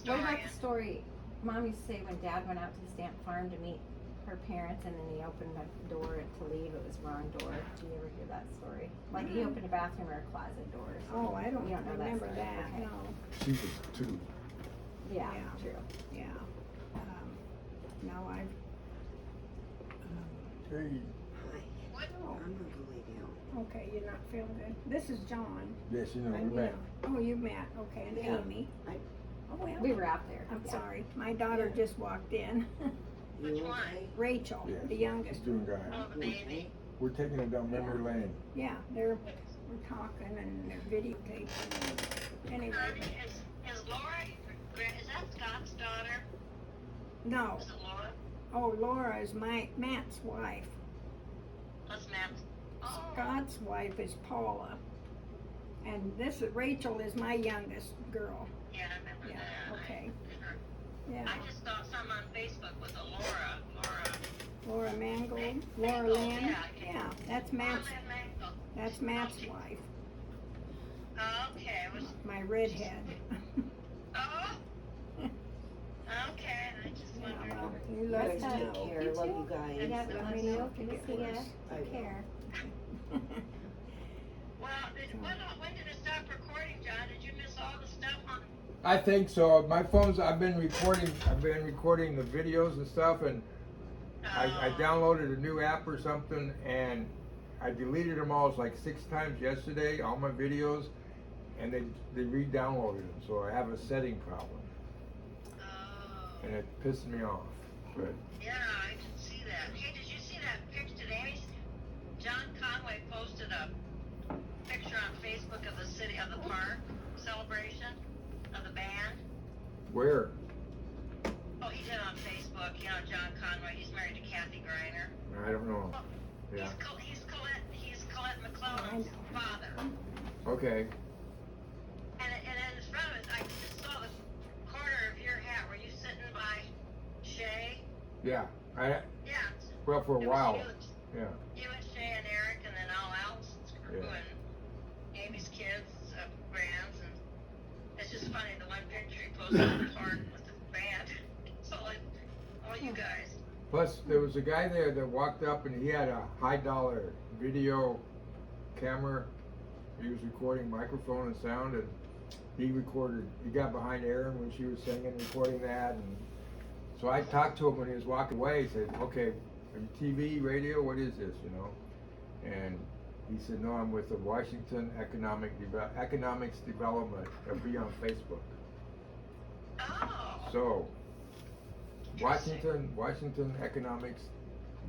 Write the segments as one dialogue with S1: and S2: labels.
S1: What about the story? Mom used to say when Dad went out to the Stamp Farm to meet her parents, and then he opened the door to leave. It was the wrong door. Do you ever hear that story? Like he opened a bathroom or a closet door. Or something.
S2: Oh, I don't
S1: You don't know
S2: remember
S1: story.
S2: that,
S1: Okay.
S2: no.
S3: She was 2.
S1: Yeah,
S2: Yeah.
S1: true.
S2: Yeah. No, I've,
S3: Hey,
S4: What?
S2: Oh.
S4: I'm gonna go lay down.
S2: okay, you're not feeling good. This is John.
S3: yes, you know,
S2: And,
S3: we
S2: you
S3: met.
S2: know- Oh, you met, okay, and
S4: Yeah.
S2: Amy.
S4: I-
S2: Oh, well,
S1: We were out there.
S2: I'm
S1: Yeah.
S2: sorry, my daughter just walked in.
S4: You
S5: Which
S4: okay?
S5: one?
S2: Rachel,
S3: Yes.
S2: the
S3: She's
S2: youngest.
S3: doing good.
S5: Oh, the baby.
S3: We're taking her down memory lane.
S2: Yeah, we're talking and they're videotaping. Anyway,
S5: Honey, is Laura, is that Scott's daughter?
S2: no.
S5: Is it Laura?
S2: Oh, Laura is Matt's wife.
S5: That's Matt's. Oh.
S2: Scott's wife is Paula. And this is Rachel is my youngest girl.
S5: Yeah, I remember
S2: Yeah,
S5: that.
S2: okay.
S5: I
S2: Yeah.
S5: just saw something on Facebook with a Laura.
S2: Laura Mangold, Laura
S5: Mangold,
S2: Lynn.
S5: yeah.
S2: Yeah, that's Matt's, that's Matt's wife,
S5: Okay, it was,
S2: my redhead.
S5: oh, okay, I just
S2: Yeah,
S5: wondered.
S2: well, you
S4: You
S2: let
S4: guys
S2: us
S4: take
S2: know.
S4: care.
S1: You
S4: Love
S1: too.
S4: you guys.
S1: Yeah,
S2: Let
S1: let
S2: me
S1: me
S2: know
S1: know.
S2: if you
S1: Good to
S2: get
S1: see ya.
S2: worse.
S1: Take care.
S5: Well, when did it stop recording, John? Did you miss all the stuff on?
S3: I think so. My phone's, I've been recording the videos and stuff, and I downloaded a new app or something, and I deleted them all like 6 times yesterday, all my videos, and they re-downloaded them, so I have a setting problem,
S5: Oh,
S3: and it pissed me off. But
S5: yeah, I can see that. Hey, did you see that picture today? John Conway posted a picture on Facebook of the city, of the park celebration of the band.
S3: where?
S5: Oh, he did on Facebook. You know, John Conway, he's married to Kathy Griner.
S3: I don't know.
S5: Well,
S3: Yeah.
S5: he's Colette McClellan's father.
S3: Okay.
S5: And in front of it, I just saw the corner of your hat. Were you sitting by Shay?
S3: Yeah.
S5: Yeah.
S3: Well, for a
S5: It was
S3: while.
S5: you.
S3: Yeah.
S5: You and Shay and Eric, and then all Allison's crew
S3: Yeah.
S5: and Amy's kids, Grants, and it's just funny. The one picture he posted in the park with the band. It's all you guys.
S3: Plus, there was a guy there that walked up and he had a high-dollar video camera. He was recording microphone and sound, and he got behind Erin when she was singing, recording that. And so I talked to him when he was walking away. He said, okay, TV, radio, what is this, you know? And he said, no, I'm with the Washington Economics Development. It'll be on Facebook.
S5: Oh.
S3: So, Washington Economics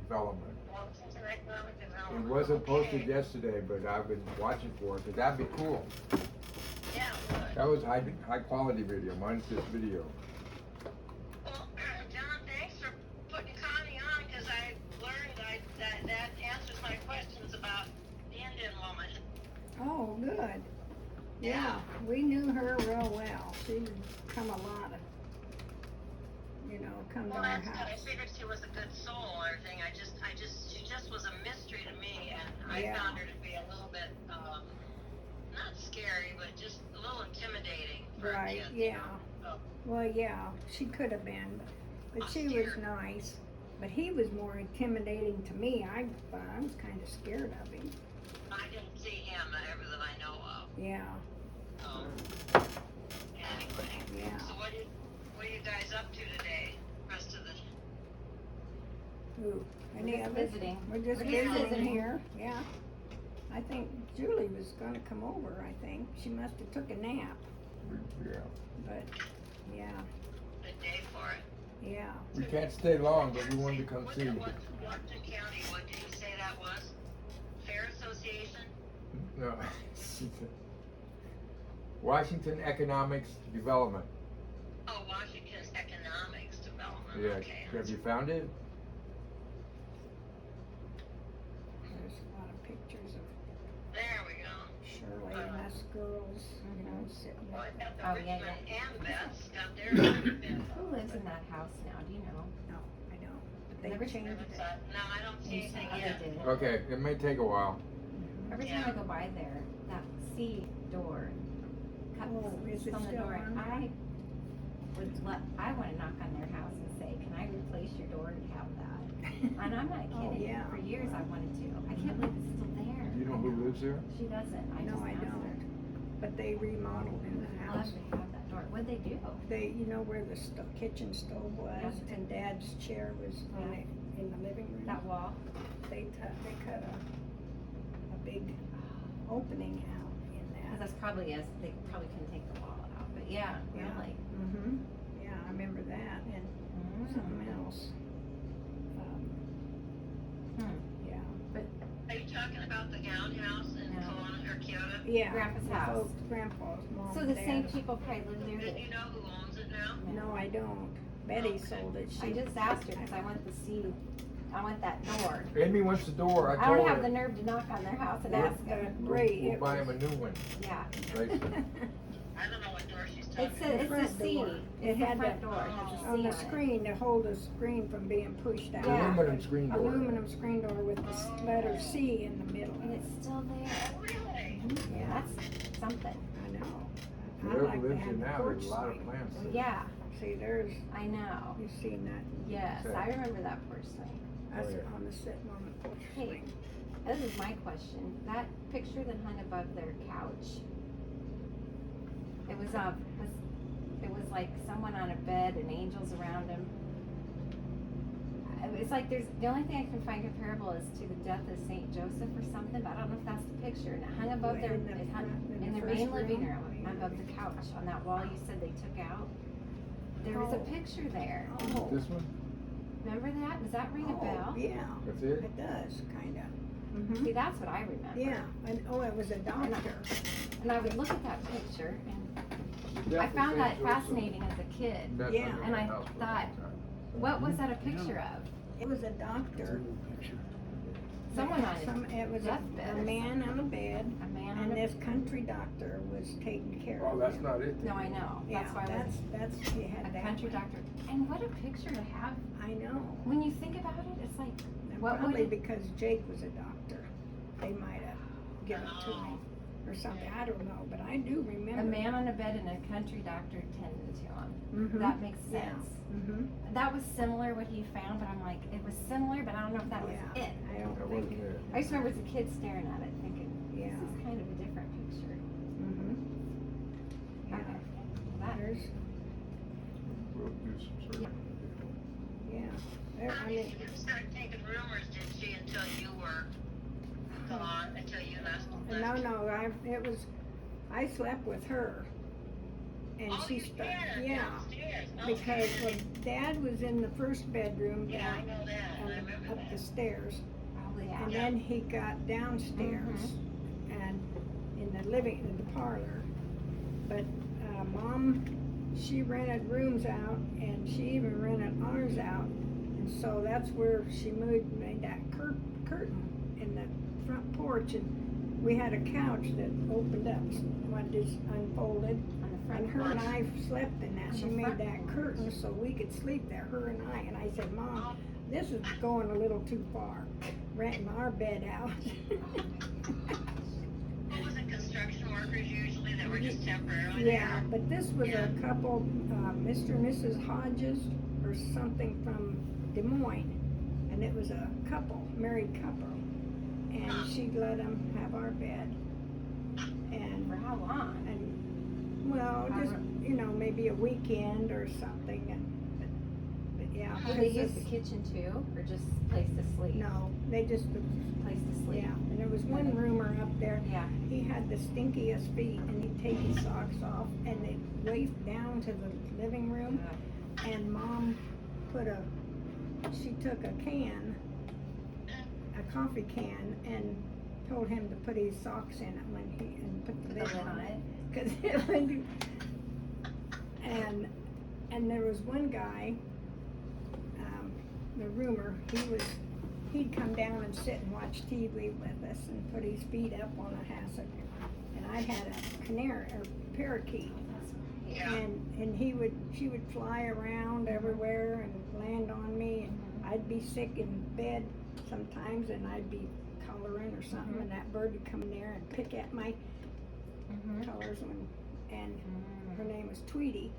S3: Development.
S5: Washington Economic
S3: It
S5: Development.
S3: wasn't posted
S5: Okay.
S3: yesterday, but I've been watching for it, 'cause that'd be cool.
S5: Yeah, good.
S3: That was high quality video, mine's just video.
S5: Well, John, thanks for putting Connie on, because I learned that answers my questions about the Indian woman.
S2: Oh, good. Yeah, we knew her real well. She'd come a lot of, come to
S5: Well,
S2: our
S5: that's good. I
S2: house.
S5: figured she was a good soul and everything. She just was a mystery to me, and I
S2: Yeah.
S5: found her to be a little bit, not scary, but just a little intimidating for a
S2: Right,
S5: kid.
S2: yeah.
S5: So,
S2: Well, yeah, she could have been, but she was
S5: Austere.
S2: nice. But he was more intimidating to me. I was kind of scared of him.
S5: I didn't see him ever that I know of.
S2: Yeah,
S5: Anyway.
S2: yeah.
S5: So what are you guys up to today? Rest of the
S2: Ooh, any
S1: just
S2: of us?
S1: visiting.
S2: We're just
S1: We're just
S2: visiting
S1: visiting.
S2: here, yeah. I think Julie was gonna come over, I think. She must have took a nap,
S3: Yeah.
S2: but, yeah,
S5: good day for it.
S2: yeah.
S3: We can't stay long, but we wanted to come see you.
S5: Washington County, what did you say that was? Fair Association?
S3: No. Washington Economics Development.
S5: Oh, Washington's Economics Development,
S3: Yeah.
S5: okay.
S3: Have you found it?
S2: There's a lot of pictures of
S5: There we go.
S2: Shirley and us girls, sitting
S5: Well,
S2: there.
S5: I got
S1: Oh,
S5: the
S1: yeah,
S5: Richmond and Beth's got their bid.
S1: Who lives in that house now? Do you know?
S2: No, I don't. But they
S1: Never
S2: changed it.
S5: No, I don't see anything
S1: Oh,
S5: yet.
S1: they did.
S3: Okay, it may take a while.
S1: Every time I go by there, that C door cuts
S2: Oh, is it
S1: on the
S2: still
S1: door.
S2: on there?
S1: I would I wanna knock on their house and say, can I replace your door and have that? And I'm not
S2: Oh,
S1: kidding,
S2: yeah.
S1: for years I wanted to, I can't believe it's still there.
S3: You know who lives there?
S1: She doesn't, I
S2: No,
S1: just
S2: I
S1: asked her.
S2: don't. But they remodeled in the
S1: I'd love
S2: house.
S1: to have that door, what'd they do?
S2: They, you know where the kitchen stove was
S1: Yeah.
S2: and Dad's chair was in the living room?
S1: That wall?
S2: They cut a big opening out in
S1: Cause
S2: that.
S1: that's probably, they probably couldn't take the wall out, but yeah,
S2: Yeah.
S1: really.
S2: Mm-hmm. Yeah, I remember that and something else.
S1: Hmm.
S2: Yeah.
S5: Are you talking about the gown house in
S1: No.
S5: Kelowna or Kyoto?
S2: Yeah.
S1: Grandpa's
S2: the
S1: house.
S2: folks- Grandpa's mom.
S1: So
S2: and
S1: the same
S2: Dad.
S1: people probably live there
S5: Do
S1: that.
S5: you know who owns it now?
S2: No, I don't. Betty sold it.
S1: I just asked her, cause I want to see, I want that door.
S3: Amy wants the door,
S1: I
S3: I
S1: don't
S3: told
S1: have the
S3: her.
S1: nerve to knock on their house and
S3: We'll-
S1: ask them.
S2: Ray,
S3: We'll
S2: it
S3: buy
S2: was-
S3: him a new one,
S1: Yeah.
S3: right?
S5: I don't know what door she's talking
S1: It's
S5: about.
S1: a, it's
S2: front
S1: the C,
S2: door.
S1: it's
S2: It
S1: the
S2: had
S1: front
S2: the-
S1: door, it has a
S2: on
S1: C
S2: the
S1: on it.
S2: screen to hold the screen from being pushed out.
S1: Yeah.
S3: Aluminum screen door.
S2: Aluminum screen door with the letter C in the middle.
S1: And it's still there.
S5: Really?
S2: Yeah,
S1: That's something.
S2: I know. I
S3: Whoever
S2: like to
S3: lives
S2: have
S3: in
S2: the
S3: now,
S2: porch
S3: there's a lot of
S2: swing.
S3: plants.
S1: Yeah,
S2: See, there's,
S1: I know.
S2: you've seen that,
S1: Yes,
S3: Okay.
S1: I remember that porch swing.
S2: us
S3: Oh, yeah.
S2: on the sitting on the porch
S1: Hey.
S2: swing.
S1: This is my question. That picture that hung above their couch, it was it was like someone on a bed and angels around him. It's like there's, the only thing I can find comparable is to the death of Saint Joseph or something, but I don't know if that's the picture. And it hung above their,
S2: In the
S1: it hung
S2: front-
S1: in
S2: the
S1: their
S2: first
S1: main living
S2: room?
S1: room, above the couch, on that wall you said they took out. There was a
S2: Oh.
S1: picture there.
S2: Oh,
S3: This one?
S1: Remember that? Does that ring a
S2: oh,
S1: bell?
S2: yeah,
S3: That's it?
S2: it does, kinda.
S1: See, that's what I remember.
S2: Yeah, and, oh, it was a doctor.
S1: And I would look at that picture and
S3: Death
S1: I
S3: of
S1: found
S3: Saint
S1: that
S3: Joseph.
S1: fascinating as a kid.
S3: That's
S2: Yeah.
S3: under
S1: And
S3: my
S1: I
S3: house for a long
S1: thought,
S3: time.
S1: What was that a picture of?
S2: It was a doctor.
S1: Someone on
S2: It was a
S1: deathbed or
S2: man on a bed,
S1: a man on
S2: and
S1: a.
S2: this country doctor was taking care
S3: Oh,
S2: of
S3: that's
S2: him.
S3: not it.
S1: No, I know.
S2: Yeah,
S1: That's why I was
S2: that's, he had
S1: a
S2: that
S1: country
S2: one.
S1: doctor. And what a picture to have.
S2: I know.
S1: When you think about it, it's like,
S2: And
S1: What would
S2: probably
S1: it-
S2: because Jake was a doctor, they might have given it to me or something. I don't know, but I do remember.
S1: a man on a bed and a country doctor tending to him.
S2: Mhm.
S1: That makes
S2: Yeah.
S1: sense.
S2: Mhm.
S1: That was similar what he found, but I'm like, it was similar, but I don't know if that was
S2: Yeah.
S1: it.
S2: I don't
S3: That
S2: think.
S3: wasn't it.
S1: I just remember as a kid staring at it thinking,
S2: Yeah.
S1: this is kind of a different picture.
S2: Mhm. Yeah.
S1: Okay. That,
S2: There's,
S3: We'll do some sort of.
S2: yeah. There, I
S5: Mommy,
S2: mean,
S5: she didn't start taking rumors, did she, until you were gone, until you left?
S2: I slept with her. And
S5: Oh,
S2: she
S5: you
S2: started,
S5: did,
S2: yeah.
S5: downstairs.
S2: Because
S5: Okay.
S2: when Dad was in the first bedroom
S5: Yeah, I
S2: down
S5: know that, I remember
S2: up
S5: that.
S2: the stairs,
S1: probably, yeah.
S2: and then he got downstairs and in the parlor. But Mom, she rented rooms out, and she even rented ours out, and so that's where she made that curtain in the front porch, and we had a couch that opened up, one just unfolded.
S1: On the front
S2: And her and
S1: porch.
S2: I slept in that.
S1: On
S2: She
S1: the
S2: made
S1: front
S2: that
S1: porch.
S2: curtain so we could sleep there, her and I. And I said, Mom, this is going a little too far, renting our bed out.
S5: What was it, construction workers usually that were just temporarily
S2: Yeah,
S5: there?
S2: but this was a couple, Mr. and Mrs. Hodges or something from Des Moines. And it was a couple, married couple. And she let them have our bed. And
S1: For how long?
S2: well, just, maybe a weekend or something, but yeah.
S1: Did they
S2: because
S1: use the kitchen too, or just place to sleep?
S2: No, they just,
S1: Place to sleep.
S2: yeah, and there was one roomer up there,
S1: Yeah.
S2: he had the stinkiest feet, and he'd take his socks off, and they'd waft down to the living room, and Mom she took a can, a coffee can, and told him to put his socks in it and put the
S1: Put
S2: lid
S1: the lid
S2: on
S1: on
S2: it.
S1: it.
S2: Cause it would, and there was one guy, the roomer, he'd come down and sit and watch TV with us and put his feet up on a hassock. And I had a canary, or parakeet,
S5: Yeah.
S2: and she would fly around everywhere and land on me, and I'd be sick in bed sometimes, and I'd be coloring or something, and that bird would come in there and pick at my colors, and her name was Tweety.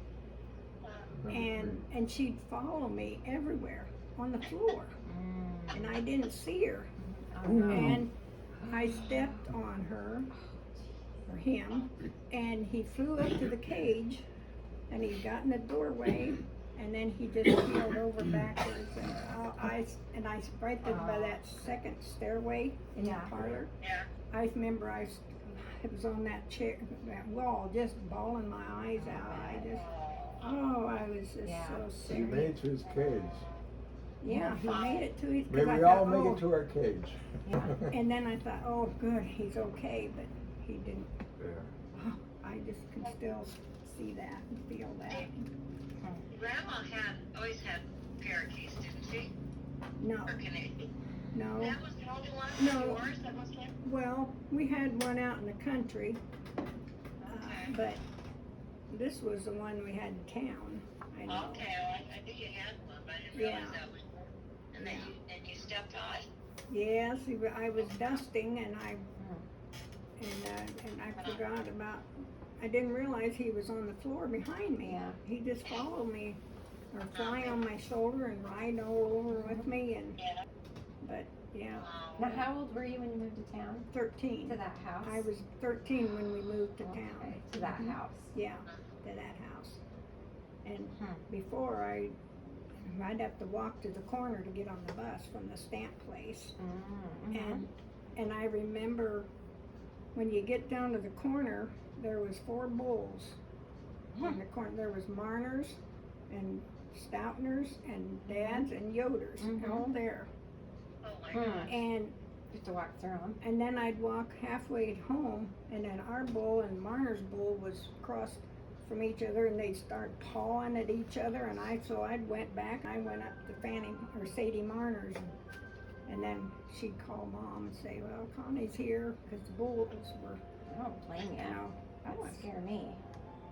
S2: and she'd follow me everywhere on the floor, and I didn't see her. And I stepped on her, or him, and he flew up to the cage, and he got in the doorway, and then he just peeled over backwards, and I right there by that second stairway in the parlor.
S5: Yeah.
S2: I remember I was on that chair, that wall, just bawling my eyes out. I was just so
S3: He
S2: sick.
S3: made it to his cage.
S2: Yeah, he made it to his. 'cause
S3: May
S2: I
S3: we
S2: thought,
S3: all make
S2: oh.
S3: it to our cage.
S1: Yeah.
S2: And then I thought, oh, good, he's okay, but he didn't.
S3: Yeah.
S2: Oh, I just can still see that and feel that.
S5: Grandma always had parakeets, didn't she?
S2: No,
S5: Or Canadian?
S2: no.
S5: That was the only one?
S2: No.
S5: Yours that was there?
S2: Well, we had one out in the country,
S5: Okay.
S2: but this was the one we had in town. I know.
S5: Okay, well, I knew you had one, but I didn't realize that was, and then you stepped on it.
S2: Yes, I was dusting and I forgot about. I didn't realize he was on the floor behind me.
S1: Yeah.
S2: He just followed me, or fly on my shoulder and ride all over with me, and
S5: Yeah.
S2: but yeah,
S1: Now, how old were you when you moved to town?
S2: 13.
S1: To that house?
S2: I was 13 when we moved to
S1: Okay,
S2: town.
S1: to that
S2: Mhm.
S1: house.
S2: Yeah, to that house. And
S1: Hmm.
S2: before I'd have to walk to the corner to get on the bus from the stamp place.
S1: Mm-hmm.
S2: And I remember when you get down to the corner, there was 4 bulls. In the corner, there was Marners and Stoutners and Dads and Yoders,
S1: Mhm.
S2: all there.
S5: Oh my
S1: Hmm.
S5: gosh.
S2: And
S1: Just to walk through them.
S2: and then I'd walk halfway home, and then our bull and Marner's bull was across from each other, and they'd start pawing at each other, and so I went back. I went up to Fanny or Sadie Marner's, and then she'd call Mom and say, "Well, Connie's here," because the bulls were,
S1: I don't blame
S2: you
S1: you.
S2: know.
S1: That would scare me.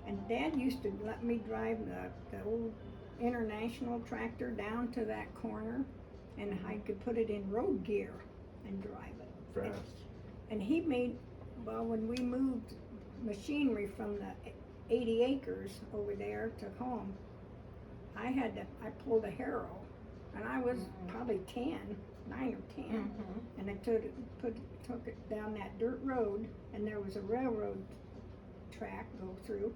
S2: And Dad used to let me drive the old International tractor down to that corner, and I could put it in road gear and drive it.
S3: Fast.
S2: And he made, well, when we moved machinery from the 80 acres over there to home, I pulled a harrow, and I was probably 9 or 10,
S1: Mm-hmm.
S2: and I took it down that dirt road, and there was a railroad track go through,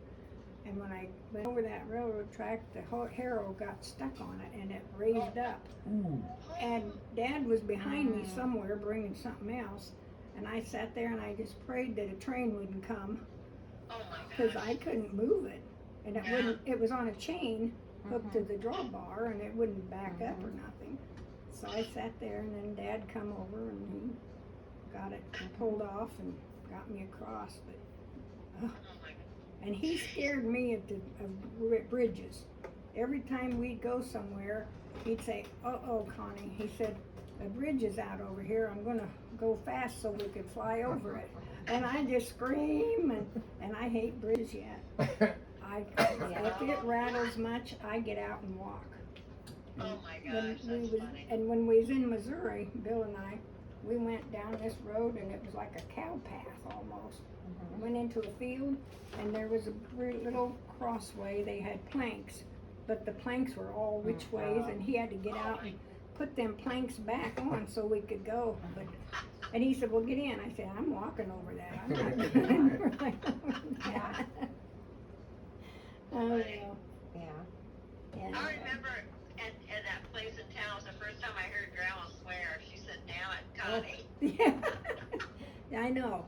S2: and when I went over that railroad track, the harrow got stuck on it, and it raised up.
S3: Ooh.
S2: And Dad was behind me somewhere bringing something else, and I sat there and I just prayed that a train wouldn't come,
S5: Oh my
S2: because
S5: gosh.
S2: I couldn't move it, and it
S5: Yeah.
S2: wouldn't. It was on a chain hooked to the drawbar, and it wouldn't back up or nothing. So I sat there, and then Dad come over and he got it pulled off and got me across. But
S5: Oh my gosh.
S2: and he scared me of bridges. Every time we'd go somewhere, he'd say, "Uh-oh, Connie," he said, "the bridge is out over here. I'm gonna go fast so we could fly over it." And I just scream, and I hate bridges yet. If it rattles much, I get out and walk.
S5: Oh my
S2: When
S5: gosh,
S2: we
S5: that's
S2: was,
S5: funny.
S2: and when we was in Missouri, Bill and I, we went down this road, and it was like a cow path almost. Went into a field, and there was a little crossway. They had planks, but the planks were all which ways, and he had to get out and put them planks back on so we could go. And he said, "Well, get in." I said, "I'm walking over that. I'm not going over that." Oh, well.
S1: Yeah.
S2: And,
S5: I remember at that place in town, was the first time I heard Grandma swear. She said, "Damn it, Connie."
S2: yeah, I know.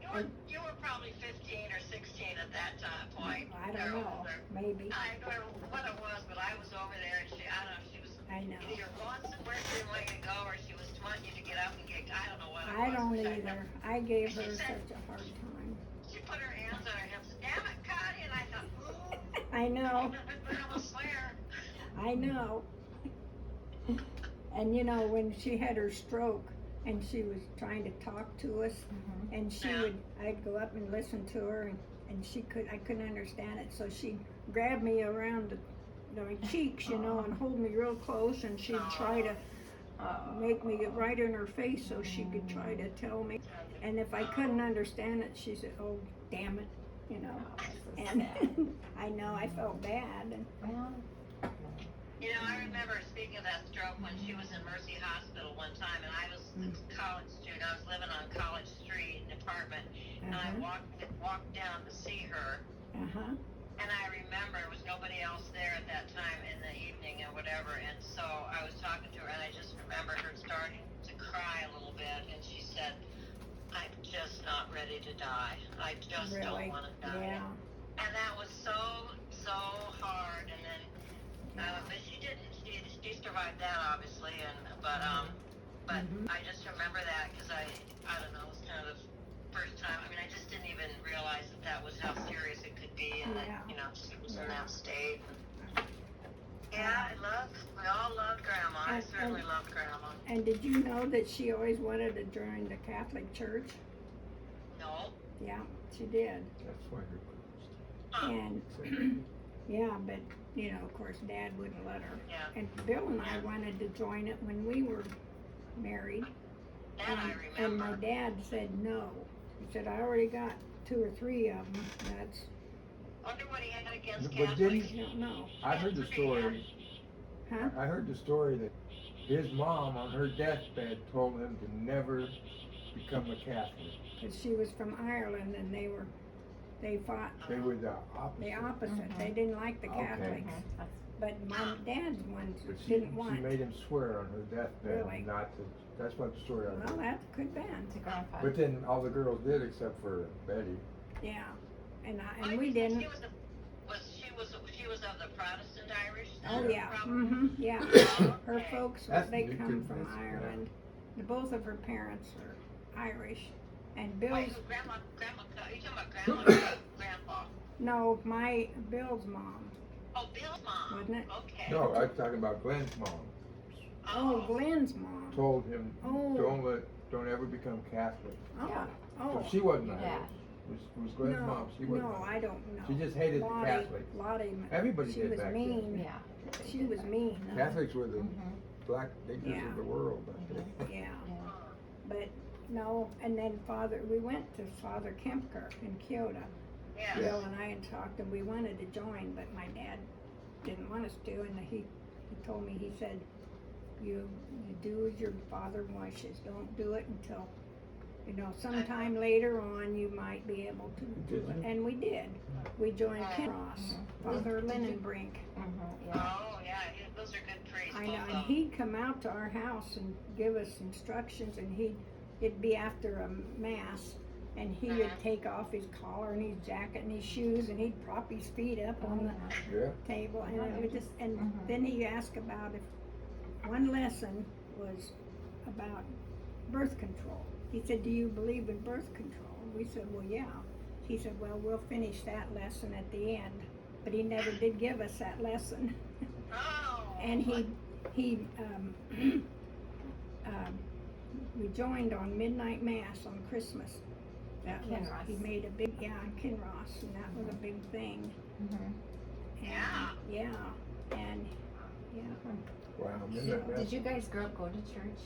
S5: You were probably 15 or 16 at that time point.
S2: I don't know. Maybe.
S5: I don't know what it was, but I was over there, and I don't know, she was
S2: I know.
S5: either going somewhere she didn't want you to go, or she was wanting you to get up and get, I don't know what it was.
S2: I don't
S5: but
S2: either. I gave her such a hard time.
S5: She put her hands on her hips, "Damn it, Connie," and I thought, ooh.
S2: I know.
S5: Grandma swear.
S2: I know. And you know, when she had her stroke and she was trying to talk to us, and I'd go up and listen to her, and I couldn't understand it, so she'd grab me around my cheeks, you know, and hold me real close, and she'd try to make me right in her face so she could try to tell me. And if I couldn't understand it, she said, "Oh, damn it," you know. And I know I felt bad, and
S1: Well,
S5: You know, I remember speaking of that stroke when she was in Mercy Hospital one time, and I was a college student. I was living on College Street, an apartment, and I walked down to see her.
S2: Uh-huh.
S5: And I remember there was nobody else there at that time in the evening and whatever, and so I was talking to her, and I just remember her starting to cry a little bit, and she said, "I'm just not ready to die. I just
S2: Really?
S5: don't want to die."
S2: Yeah.
S5: And that was so hard. And then, but she didn't. She survived that obviously, but I just remember that because I don't know, it was kind of the first time. I mean, I just didn't even realize that was how serious it could be, and that she was in that state. Yeah, we all loved Grandma. I certainly loved Grandma.
S2: And did you know that she always wanted to join the Catholic Church?
S5: No.
S2: Yeah, she did.
S3: That's why her
S2: And yeah, but you know, of course, Dad wouldn't let her.
S5: Yeah.
S2: And Bill and I wanted to join it when we were married.
S5: That I
S2: And
S5: remember.
S2: my dad said no. He said, I already got 2 or 3 of them. That's,
S5: Wonder what he had against
S3: But
S5: Catholics.
S2: I don't know.
S3: I heard the story.
S2: Huh?
S3: I heard the story that his mom on her deathbed told him to never become a Catholic.
S2: Because she was from Ireland and they fought
S3: They were the opposite.
S2: the opposite.
S1: Mhm.
S2: They didn't like the
S3: Okay.
S2: Catholics.
S1: That's
S2: But my dad's ones
S3: But she
S2: didn't want.
S3: made him swear on her deathbed
S2: Really?
S3: not to. That's what the story I
S2: Well,
S3: heard.
S2: that could be.
S1: to grandpa.
S3: But then all the girls did except for Betty.
S2: Yeah. And
S5: Oh,
S2: we
S5: you said
S2: didn't.
S5: She was of the Protestant Irish.
S2: Oh
S5: then,
S2: yeah.
S5: probably?
S2: Yeah. Her
S5: Okay.
S2: folks,
S3: That's
S2: they
S3: good.
S2: come from
S3: That's-
S2: Ireland. Both of her parents are Irish. And
S5: Wait,
S2: Bill's,
S5: who, Grandma, you talking about Grandma or Grandpa?
S2: no, Bill's mom,
S5: Oh, Bill's mom.
S2: wasn't it?
S5: Okay.
S3: No, I was talking about Glenn's mom.
S2: Oh, Glenn's mom.
S3: Told him
S2: Oh.
S3: don't ever become Catholic.
S2: Oh,
S1: Yeah.
S2: oh.
S3: So she wasn't
S1: Your
S3: Irish.
S1: dad.
S3: It was Glenn's
S2: no,
S3: mom. She wasn't
S2: no,
S3: Irish.
S2: I don't know.
S3: She just hated the
S2: Lottie,
S3: Catholics.
S2: Lottie,
S3: Everybody
S2: she
S3: did
S2: was
S3: back
S2: mean.
S1: Yeah.
S2: She was mean. huh?
S3: Catholics were the
S1: Mhm.
S3: black niggers
S2: Yeah.
S3: of the world back then.
S2: Yeah.
S1: Yeah.
S2: But no, and then we went to Father Kempker in Kyoto.
S5: Yeah.
S2: Bill and I had talked and we wanted to join, but my dad didn't want us to, and he told me, he said, you do as your father wishes, don't do it until, sometime later on you might be able to do
S3: Did
S2: it.
S3: you?
S2: And we did. We joined Kinross, Father Lindenbrink.
S1: Yeah.
S5: Oh, yeah, those are good priests.
S2: I
S5: both
S2: know,
S5: of
S2: and
S5: them.
S2: he'd come out to our house and give us instructions, and it'd be after a mass, and he would take off his collar and his jacket and his shoes, and he'd prop his feet up on the
S3: Yeah.
S2: table, and it would just, and
S1: Mhm.
S2: then he asked about if one lesson was about birth control. He said, "Do you believe in birth control?" And we said, "Well, yeah." He said, "Well, we'll finish that lesson at the end," but he never did give us that lesson.
S5: Oh.
S2: And we joined on midnight mass on Christmas. That was,
S1: Kinross.
S2: he made a big, on Kinross, and that was a big thing.
S1: Mhm.
S2: And,
S5: Yeah.
S2: yeah, and, yeah,
S3: Wow. Midnight Mass.
S1: Did you guys grow up going to church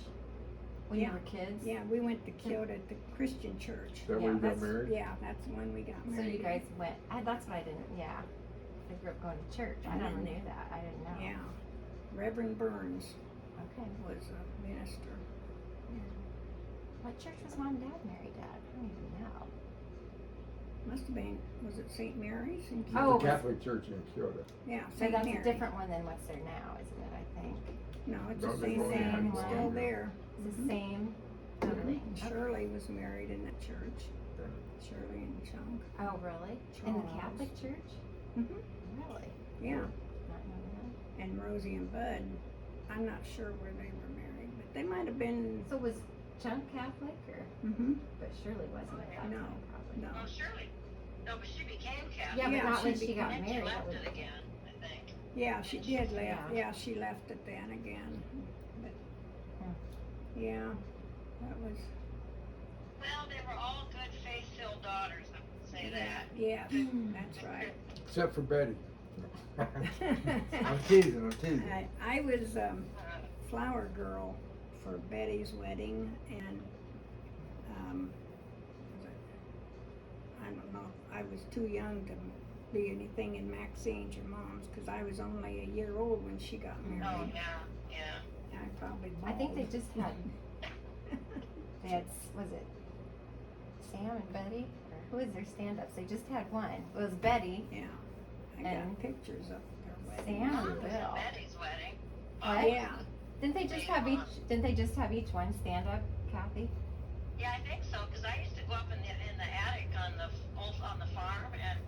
S1: when
S2: Yeah.
S1: you were kids?
S2: yeah, we went to Kyoto at the Christian church.
S3: Is that where
S1: Yeah,
S3: you got
S1: that's-
S3: married?
S2: Yeah, that's when we got
S1: So
S2: married.
S1: you guys went. That's what I didn't. Yeah. I grew up going to church. I never knew that. I didn't know.
S2: Yeah, Reverend Burns
S1: Okay.
S2: was a minister.
S1: What church was mom and dad married at? I don't even know.
S2: Must have been, was it St. Mary's in
S3: It's
S2: Kyoto?
S1: Oh.
S3: a Catholic church in Kyoto.
S2: Yeah,
S1: So
S2: St.
S1: that's
S2: Mary.
S1: a different one than what's there now, isn't it? I think
S2: No, it's
S3: No,
S2: the
S3: there's
S2: same
S3: only
S2: thing,
S1: one.
S2: still there.
S1: it's the same building.
S2: Shirley was married in that church. Shirley and Chunk.
S1: Oh, really? In the
S2: Charles.
S1: Catholic church?
S2: Mhm.
S1: Really?
S2: Yeah,
S1: Not knowing
S2: and Rosie and Bud. I'm not sure where they were married, but they might have been.
S1: that. So was Chunk Catholic, or
S2: Mm-hmm.
S1: but Shirley wasn't a Catholic?
S2: No,
S1: Probably.
S2: no.
S5: Well, surely. No, but she became Catholic.
S1: Yeah, but
S2: Yeah,
S1: not when
S2: she
S1: she got
S5: And then she
S1: married. That
S5: left
S1: was,
S5: it again, I think.
S2: Yeah, she did left.
S1: Yeah.
S2: Yeah, she left it then again. But yeah, that was.
S5: Well, they were all good faith-filled daughters, I would say that.
S2: Yeah, that's right.
S3: Except for Betty. I'm teasing.
S2: I was flower girl for Betty's wedding, and I don't know. I was too young to be anything in Maxine's or Mom's, because I was only a year old when she got
S5: Oh,
S2: married.
S5: yeah.
S2: I probably
S1: I think they
S2: bawled.
S1: just had, they had, was it Sam and Betty? Or who was their stand-ups? They just had one. It was Betty,
S2: Yeah, I
S1: And
S2: got pictures of their wedding.
S1: Sam,
S5: Mom
S1: and
S5: was
S1: Bill.
S5: at Betty's wedding.
S1: What?
S2: Yeah,
S1: Didn't they just have each, didn't they just have each one stand up, Kathy?
S5: Yeah, I think so, because I used to go up in the attic on the on the farm, and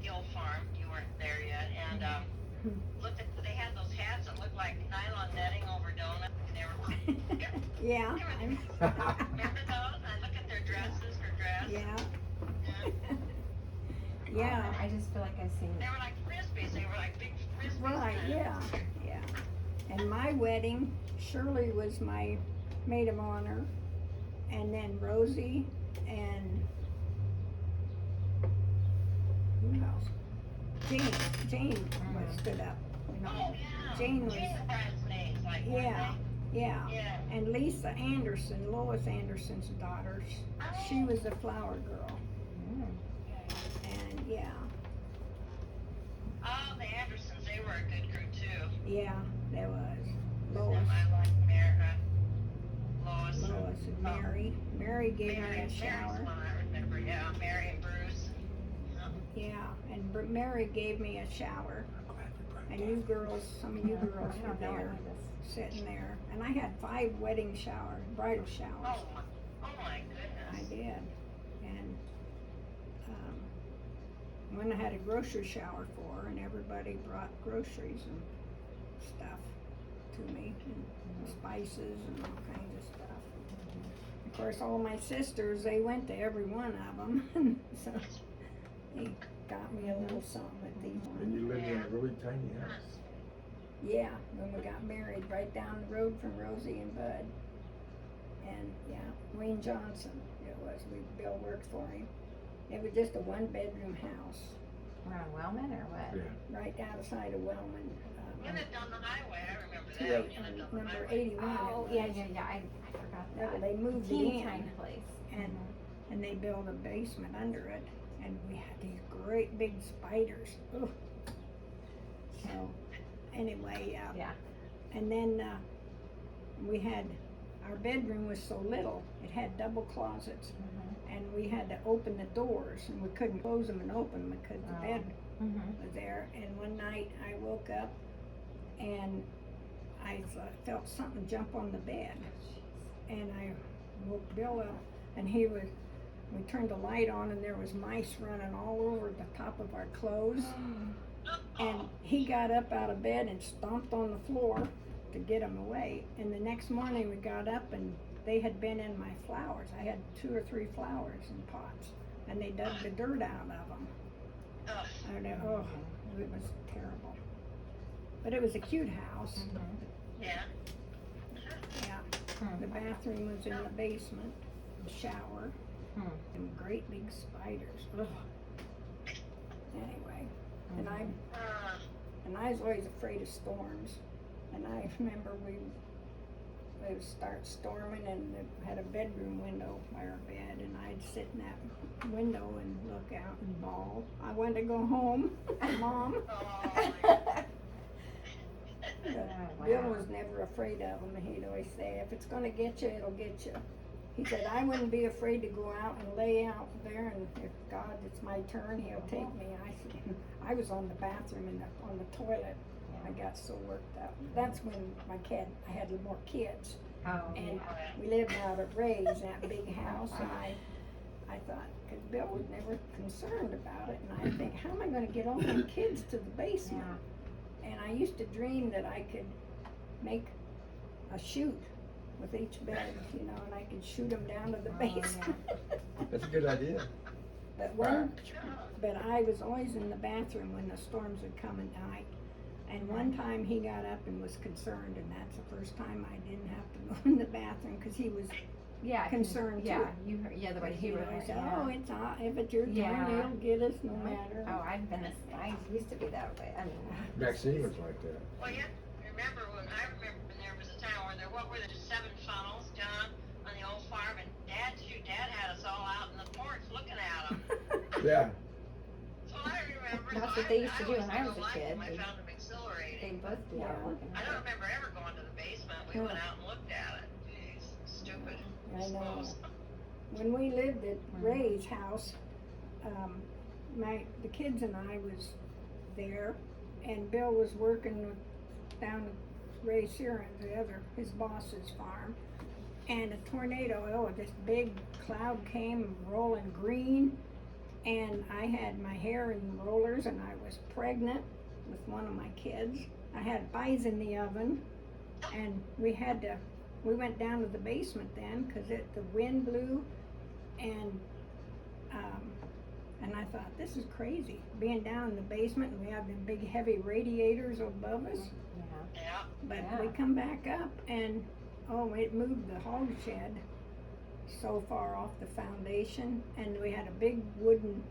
S5: the old farm, you weren't there yet, and looked at, they had those hats that looked like nylon netting over donuts, and they were,
S2: yeah,
S5: remember those? I look at their dresses, her dress.
S2: yeah,
S5: Yeah.
S2: yeah.
S1: I just feel like I've seen
S5: They were like frisbees, they were like big frisbees.
S2: Right, yeah, yeah. And my wedding, Shirley was my maid of honor, and then Rosie and who else? Jane was stood up. You know.
S5: Oh, yeah.
S2: Jane was,
S5: bridesmaids, like,
S2: yeah, yeah.
S5: weren't they? Yeah.
S2: And Lisa Anderson, Lois Anderson's daughter, she was the flower girl,
S1: Mm.
S2: and yeah,
S5: Oh, the Andersons, they were a good crew too.
S2: yeah, there was.
S5: I
S2: Lois,
S5: like Lois.
S2: Lois and Mary. Mary gave me a
S5: Mary's
S2: shower.
S5: one I remember, yeah, Mary and Bruce.
S2: Yeah, and Mary gave me a shower, and you girls, some of you girls
S1: I
S2: were
S1: don't know any
S2: there,
S1: of this.
S2: sitting there, and I had 5 wedding showers, bridal showers.
S5: Oh my
S2: I
S5: goodness.
S2: did, and when I had a grocery shower for her, and everybody brought groceries and stuff to me, and spices and all kinds of stuff. Of course, all my sisters, they went to every one of them, so they got me a little something at these
S3: And
S2: ones.
S3: you lived in a really tiny house.
S2: Yeah, when we got married, right down the road from Rosie and Bud. And, yeah, Wayne Johnson, it was, Bill worked for him. It was just a 1-bedroom house,
S1: Around Wellman or what?
S3: Yeah.
S2: right outside of Wellman.
S5: You lived on the highway, I remember that.
S2: Yeah,
S5: You lived on the
S2: number
S5: highway.
S2: 81 it
S1: Oh,
S2: was.
S1: yeah, I forgot
S2: No,
S1: that.
S2: they moved it
S1: Teeny
S2: in,
S1: tiny place.
S2: and, and they built a basement under it, and we had these great big spiders. Ugh. So, anyway,
S1: Yeah.
S2: and then, we had, our bedroom was so little, it had double closets, and we had to open the doors, and we couldn't close them and open them because the
S1: Oh.
S2: bed
S1: Mm-hmm.
S2: was there. And one night I woke up and I felt something jump on the bed, and I woke Bill up, and we turned the light on, and there was mice running all over the top of our clothes. And he got up out of bed and stomped on the floor to get them away. And the next morning we got up, and they had been in my flowers. I had 2 or 3 flowers in pots, and they dug the dirt out of them.
S5: Ugh.
S2: I know, oh, it was terrible. But it was a cute house.
S5: Yeah.
S2: Yeah. The bathroom was in the basement, the shower, and great big spiders. Ugh. Anyway, and I was always afraid of storms. And I remember we would start storming, and it had a bedroom window by our bed, and I'd sit in that window and look out and bawl. I wanted to go home, Mom.
S5: Oh,
S2: But Bill was never afraid of them. He'd always say, if it's gonna get you, it'll get you. He said, I wouldn't be afraid to go out and lay out there, and if God, it's my turn, he'll take me. I said, I was on the bathroom and on the toilet. I got so worked up. That's when I had more kids.
S1: Oh,
S2: And we lived out at Ray's, that big house, and I thought, because Bill was never concerned about it, and I think, how am I gonna get all my kids to the basement? And I used to dream that I could make a chute with each bed, you know, and I could shoot them down to the basement.
S3: That's a good idea.
S2: But I was always in the bathroom when the storms would come at night. And one time he got up and was concerned, and that's the first time I didn't have to go in the bathroom, because he was concerned too.
S1: Yeah, you heard, the way he
S2: He
S1: would
S2: always
S1: say,
S2: said, oh, it's if it's your turn,
S1: Yeah.
S2: it'll get us no matter.
S1: Oh, I used to be that way. I mean,
S3: Maxine was like that.
S5: well, yeah. Remember when there was a time where what were there 7 funnels, John, on the old farm, and Dad had us all out in the porch looking at them.
S3: Yeah.
S5: So I remember,
S1: That's what they used to do when I was a kid.
S5: I
S1: They,
S5: found them exhilarating.
S1: they'd both be out
S2: Yeah.
S1: looking
S5: I
S1: at
S5: don't
S1: it.
S5: remember ever going to the basement. We went out and looked at it. Jeez, stupid.
S2: I know.
S5: suppose.
S2: When we lived at Ray's house, the kids and I was there, and Bill was working down at Ray Searon, his boss's farm, and a tornado, this big cloud came rolling green, and I had my hair in rollers, and I was pregnant with one of my kids. I had pies in the oven, and we went down to the basement then, cause the wind blew, and I thought, this is crazy, being down in the basement, and we have them big heavy radiators above us.
S1: Yeah.
S5: Yeah.
S2: But
S1: Yeah.
S2: we come back up, and it moved the hog shed so far off the foundation, and we had a big wooden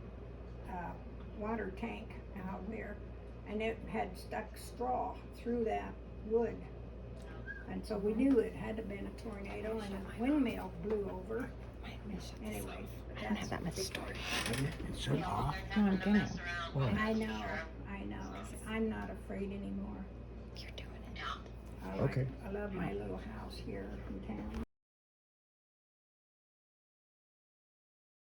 S2: water tank out there, and it had stuck straw through that wood. And so we knew it had to have been a tornado, and a windmill blew over. Anyway,
S1: I don't have that much
S2: big
S1: storage.
S6: It's so off.
S1: No, I'm kidding.
S6: Well,
S2: I know. I'm not afraid anymore.
S1: You're doing it.
S5: Yeah.
S2: I
S6: Okay.
S2: love my little house here in town.